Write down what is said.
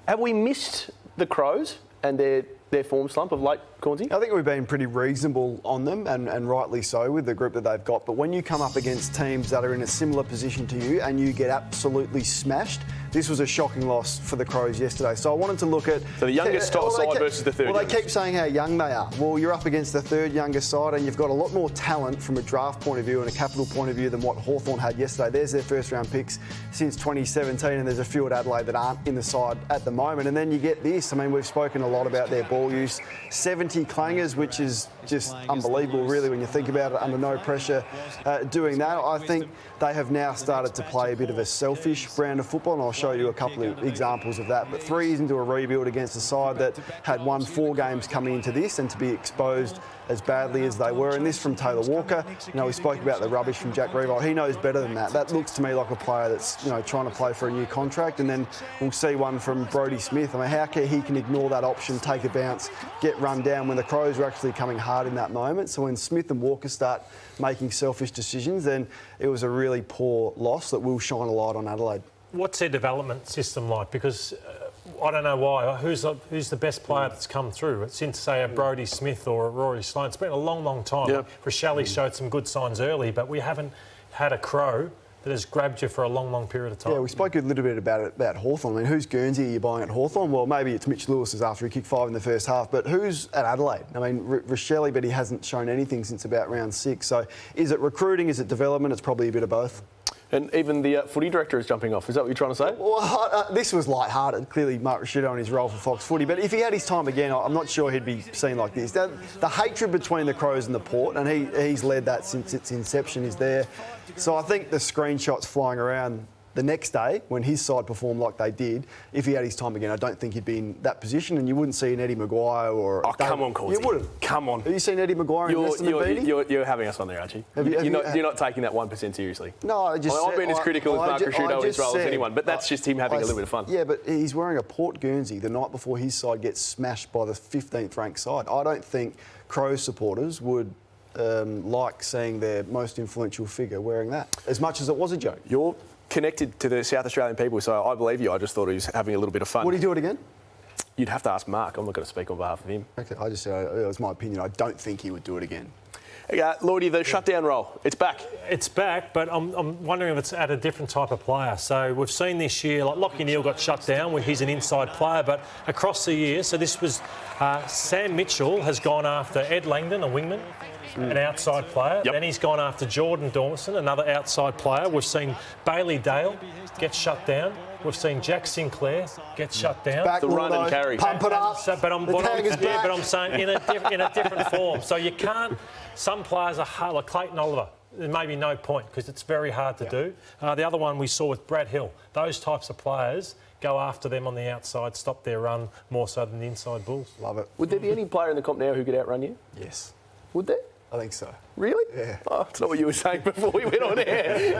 Have we missed the Crows and their form slump of late, Cornesy? I think we've been pretty reasonable on them, and rightly so, with the group that they've got. But when you come up against teams that are in a similar position to you and you get absolutely smashed, this was a shocking loss for the Crows yesterday. So I wanted to look at... So the youngest side versus the third Well, they youngest. keep saying how young they are. Well, you're up against the third youngest side and you've got a lot more talent from a draft point of view and a capital point of view than what Hawthorn had yesterday. There's their first round picks since 2017, and there's a few at Adelaide that aren't in the side at the moment. And then you get this. I mean, we've spoken a lot about their ball use. 70 clangers, which is just unbelievable, really, when you think about it, under no pressure doing that. I think they have now started to play a bit of a selfish brand of football, and I'll show you a couple of examples of that. But 3 years into a rebuild against a side that had won 4 games coming into this, and to be exposed as badly as they were. And this from Taylor Walker. You know, we spoke about the rubbish from Jack Revill. He knows better than that. That looks to me like a player that's, you know, trying to play for a new contract. And then we'll see one from Brodie Smith. I mean, how he can ignore that option, take a bounce, get run down when the Crows were actually coming hard in that moment. So when Smith and Walker start making selfish decisions, then it was a really poor loss that will shine a light on Adelaide. What's their development system like? Because I don't know why. Who's the best player that's come through since, say, a Brodie Smith or a Rory Sloane? It's been a long, long time. Yep. Rochelle showed some good signs early, but we haven't had a Crow that has grabbed you for a long, long period of time. Yeah, we spoke a little bit about Hawthorn. I mean, whose Guernsey are you buying at Hawthorn? Well, maybe it's Mitch Lewis's after he kicked 5 in the first half, but who's at Adelaide? I mean, Rochelle, but he hasn't shown anything since about round 6. So is it recruiting? Is it development? It's probably a bit of both. And even the footy director is jumping off. Is that what you're trying to say? Well, this was light-hearted. Clearly, Mark Rashido in his role for Fox Footy. But if he had his time again, I'm not sure he'd be seen like this. The hatred between the Crows and the Port, and he's led that since its inception, is there. So I think the screenshots flying around the next day, when his side performed like they did, if he had his time again, I don't think he'd be in that position, and you wouldn't see an Eddie Maguire or... Oh, come on, Cornesy. You wouldn't. Come on. Have you seen Eddie Maguire in Western and Beatty? You're having us on there, aren't you? You're not taking that 1% seriously. No, I just I've been as critical as Mark Rashido in his role as anyone, but that's just him having a little bit of fun. Yeah, but he's wearing a Port Guernsey the night before his side gets smashed by the 15th ranked side. I don't think Crows supporters would like seeing their most influential figure wearing that, as much as it was a joke. You're connected to the South Australian people, so I believe you. I just thought he was having a little bit of fun. Would he do it again? You'd have to ask Mark. I'm not going to speak on behalf of him. Okay, I just said it was my opinion. I don't think he would do it again. Okay, Lordy, the shutdown role, it's back. It's back, but I'm wondering if it's at a different type of player. So we've seen this year, like Lachie Neale got shut down when he's an inside player, but across the year, so this was Sam Mitchell has gone after Ed Langdon, a wingman, an outside player. Yep. Then he's gone after Jordan Dawson, another outside player. We've seen Bailey Dale get shut down. We've seen Jack Sinclair get shut down. Back The run and carry. Pump it up. So, but I'm saying in a different form. So you can't. Some players are hard, like Clayton Oliver. There may be no point because it's very hard to do. The other one we saw with Brad Hill. Those types of players go after them on the outside, stop their run more so than the inside Bulls. Love it. Would there be any player in the comp now who could outrun you? Yes. Would there? I think so. Really? Yeah. Oh, that's not what you were saying before we went on air.